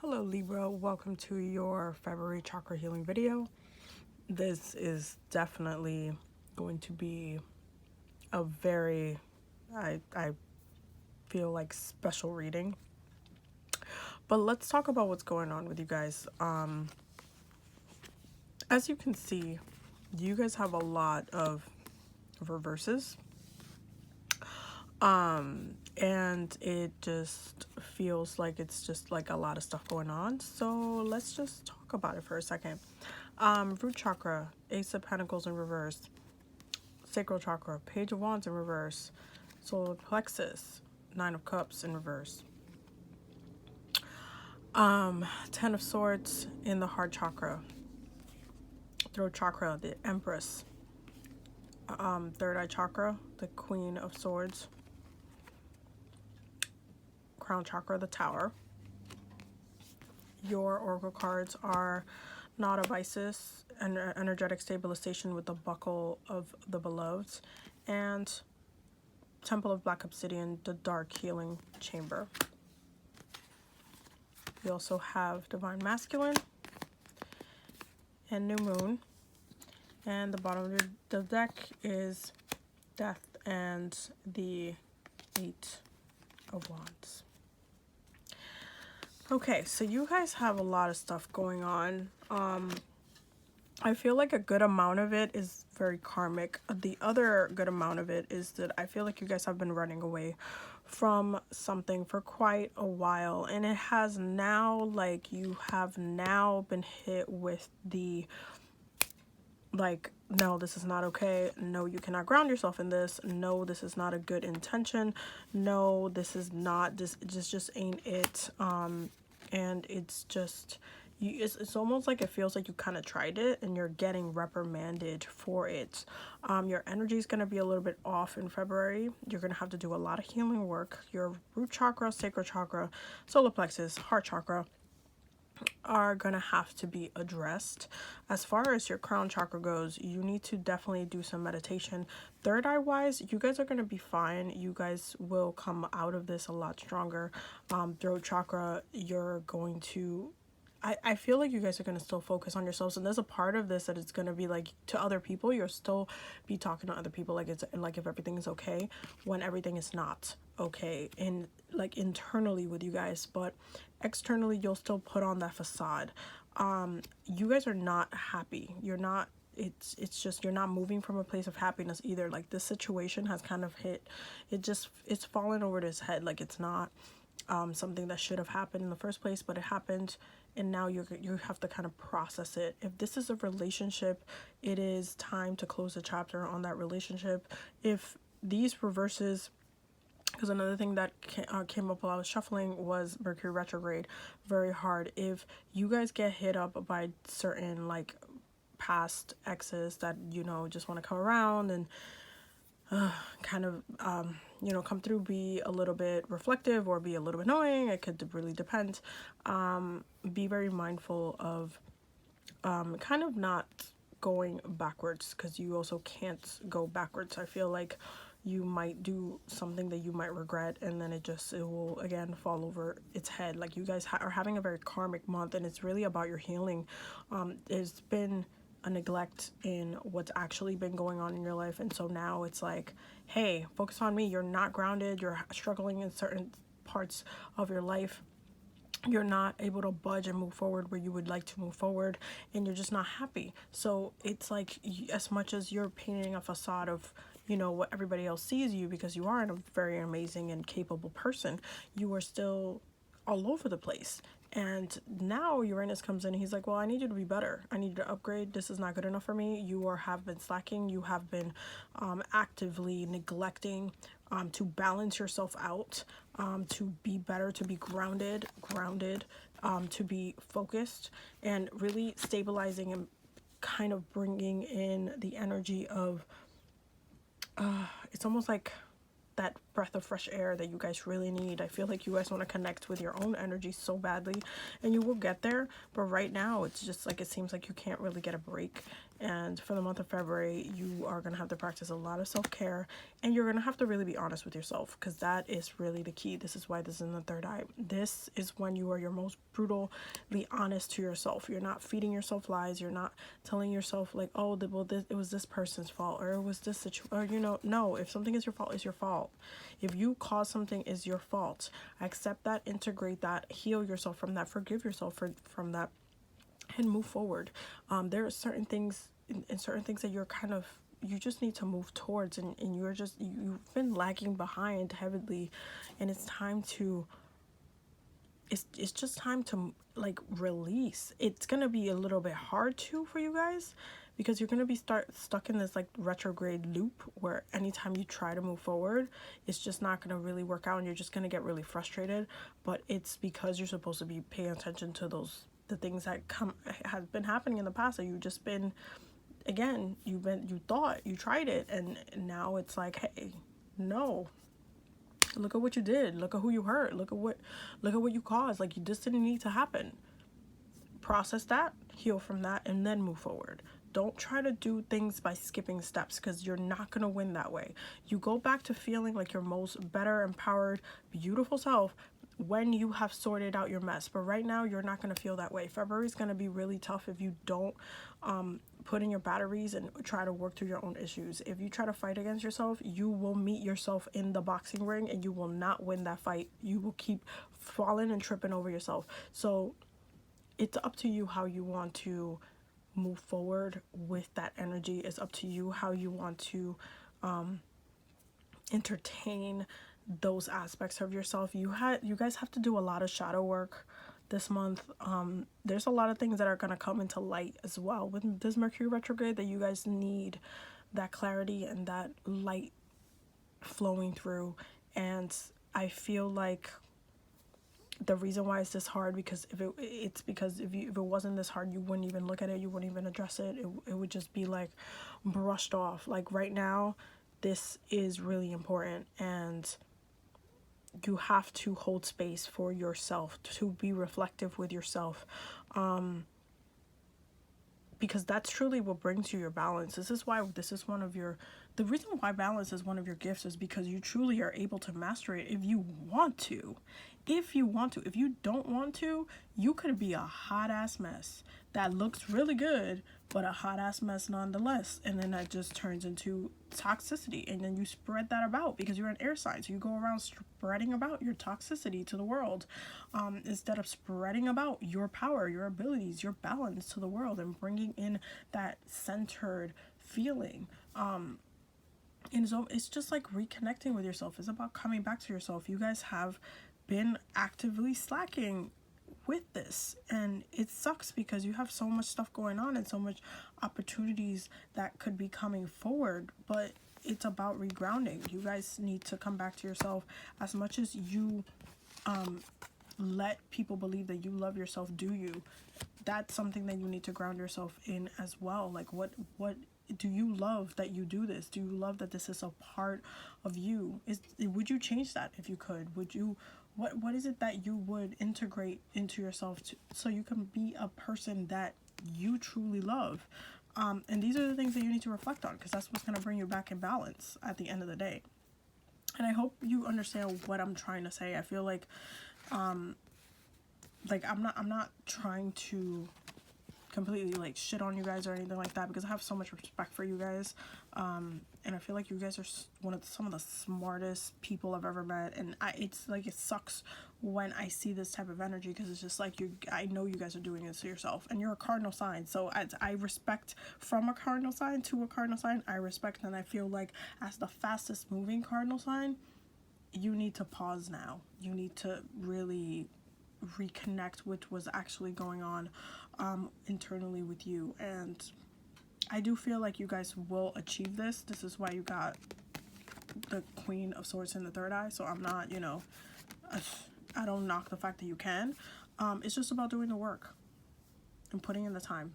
Hello Libra, welcome to your February chakra healing video. This is definitely going to be a very, I feel like, special reading. But let's talk about what's going on with you guys. As you can see, you guys have a lot of reverses. And it just feels like it's just like a lot of stuff going on. So let's just talk about it for a second. Root chakra, Ace of Pentacles in reverse. Sacral chakra, Page of Wands in reverse. Solar plexus, Nine of Cups in reverse. Ten of Swords in the heart chakra. Throat chakra, the Empress. Third eye chakra, the Queen of Swords. Crown chakra, the Tower. Your oracle cards are Knot of Isis, and energetic stabilization with the Buckle of the Beloved, and Temple of Black Obsidian, the Dark Healing Chamber. You also have Divine Masculine and New Moon. And the bottom of the deck is Death and the Eight of Wands. Okay, so you guys have a lot of stuff going on. I feel like a good amount of it is very karmic. The other good amount of it is that I feel like you guys have been running away from something for quite a while, and it has now, like, you have now been hit with the, like, no, this is not okay. No, you cannot ground yourself in this. No, this is not a good intention. No, this is not, this just ain't it. And it's just, it's almost like it feels like you kind of tried it and you're getting reprimanded for it. Your energy is going to be a little bit off in February. You're going to have to do a lot of healing work. Your root chakra, sacral chakra, solar plexus, heart chakra are going to have to be addressed. As far as your crown chakra goes, you need to definitely do some meditation. Third eye wise, you guys are going to be fine. You guys will come out of this a lot stronger. Throat chakra, you're going to, I feel like you guys are going to still focus on yourselves, and there's a part of this that it's going to be like, to other people, you'll still be talking to other people like it's like if everything is okay, when everything is not okay, in like internally with you guys, but externally you'll still put on that facade. You guys are not happy. You're not, it's just, you're not moving from a place of happiness either. Like, this situation has kind of hit, it's fallen over its head. Like, it's not something that should have happened in the first place, but it happened, and now you have to kind of process it. If this is a relationship, it is time to close the chapter on that relationship. If these reverses, because another thing that came up while I was shuffling was Mercury retrograde, very hard. If you guys get hit up by certain, like, past exes that, you know, just want to come around and kind of, you know, come through, be a little bit reflective or be a little bit annoying. It could really depend. Be very mindful of kind of not going backwards, because you also can't go backwards. I feel like you might do something that you might regret, and then it will again fall over its head. Like, you guys are having a very karmic month, and it's really about your healing. There's been a neglect in what's actually been going on in your life, and so now it's like, hey, focus on me. You're not grounded. You're struggling in certain parts of your life. You're not able to budge and move forward where you would like to move forward, and you're just not happy. So it's like, as much as you're painting a facade of, you know, what everybody else sees you, because you are a very amazing and capable person, you are still all over the place. And now Uranus comes in and he's like, well, I need you to be better. I need you to upgrade. This is not good enough for me. You have been slacking. You have been actively neglecting to balance yourself out, to be better, to be grounded, to be focused, and really stabilizing and kind of bringing in the energy of, it's almost like that breath of fresh air that you guys really need. I feel like you guys want to connect with your own energy so badly, and you will get there. But right now, it's just like it seems like you can't really get a break. And for the month of February, you are going to have to practice a lot of self-care, and you're going to have to really be honest with yourself, because that is really the key. This is why this is in the third eye. This is when you are your most brutally honest to yourself. You're not feeding yourself lies. You're not telling yourself like, oh, well, it was this person's fault, or it was this situation, or, you know, no, if something is your fault, it's your fault. If you cause something, is your fault. Accept that, integrate that, heal yourself from that, forgive yourself from that, and move forward. There are certain things and certain things that you're kind of, you just need to move towards, and you've been lagging behind heavily, and it's time to, it's just time to like release. It's gonna be a little bit hard too for you guys, because you're gonna be stuck in this like retrograde loop where anytime you try to move forward, it's just not gonna really work out, and you're just gonna get really frustrated. But it's because you're supposed to be paying attention to the things that have been happening in the past, that you've just been, again, you thought you tried it, and now it's like, hey, no, look at what you did, look at who you hurt, look at what you caused. Like, you just didn't need to happen. Process that, heal from that, and then move forward. Don't try to do things by skipping steps, because you're not going to win that way. You go back to feeling like your most better, empowered, beautiful self when you have sorted out your mess. But right now, you're not going to feel that way. February is going to be really tough if you don't put in your batteries and try to work through your own issues. If you try to fight against yourself, you will meet yourself in the boxing ring, and you will not win that fight. You will keep falling and tripping over yourself. So it's up to you how you want to move forward with that energy. It's up to you how you want to entertain those aspects of yourself. You guys have to do a lot of shadow work this month. There's a lot of things that are going to come into light as well with this Mercury retrograde, that you guys need that clarity and that light flowing through. And I feel like the reason why it's this hard, because if it wasn't this hard, you wouldn't even look at it, you wouldn't even address it. It would just be like brushed off. Like, right now, this is really important, and you have to hold space for yourself, to be reflective with yourself, because that's truly what brings you your balance. This is one of your, the reason why balance is one of your gifts is because you truly are able to master it if you want to. If you don't want to, you could be a hot ass mess that looks really good, but a hot ass mess nonetheless. And then that just turns into toxicity, and then you spread that about because you're an air sign. So you go around spreading about your toxicity to the world, instead of spreading about your power, your abilities, your balance to the world, and bringing in that centered feeling. And so it's just like reconnecting with yourself. It's about coming back to yourself. You guys have been actively slacking with this, and it sucks because you have so much stuff going on and so much opportunities that could be coming forward, but it's about regrounding. You guys need to come back to yourself. As much as you let people believe that you love yourself, do you? That's something that you need to ground yourself in as well. Like, what do you love that you do this? Do you love that this is a part of you? Would you change that if you could? Would you, what is it that you would integrate into yourself so you can be a person that you truly love? And these are the things that you need to reflect on, because that's what's going to bring you back in balance at the end of the day. And I hope you understand what I'm trying to say. I feel like I'm not trying to completely like shit on you guys or anything like that, because I have so much respect for you guys, and I feel like you guys are some of the smartest people I've ever met, and it's like, it sucks when I see this type of energy, because it's just like, I know you guys are doing it to yourself, and you're a cardinal sign, so I respect, from a cardinal sign to a cardinal sign, I respect. And I feel like as the fastest moving cardinal sign, you need to pause now. You need to really reconnect with what's actually going on internally with you. And I do feel like you guys will achieve this. This is why you got the Queen of Swords in the third eye. So I'm not, I don't knock the fact that you can. It's just about doing the work and putting in the time.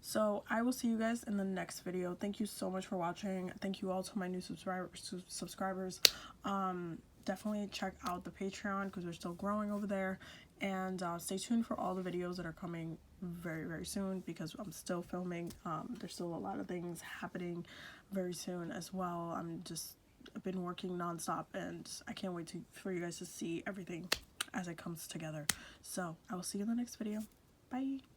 So I will see you guys in the next video. Thank you so much for watching. Thank you all to my new subscribers. Definitely check out the Patreon because we're still growing over there, and stay tuned for all the videos that are coming very soon, because I'm still filming. There's still a lot of things happening very soon as well. I've been working non-stop, and I can't wait for you guys to see everything as it comes together. So I will see you in the next video. Bye.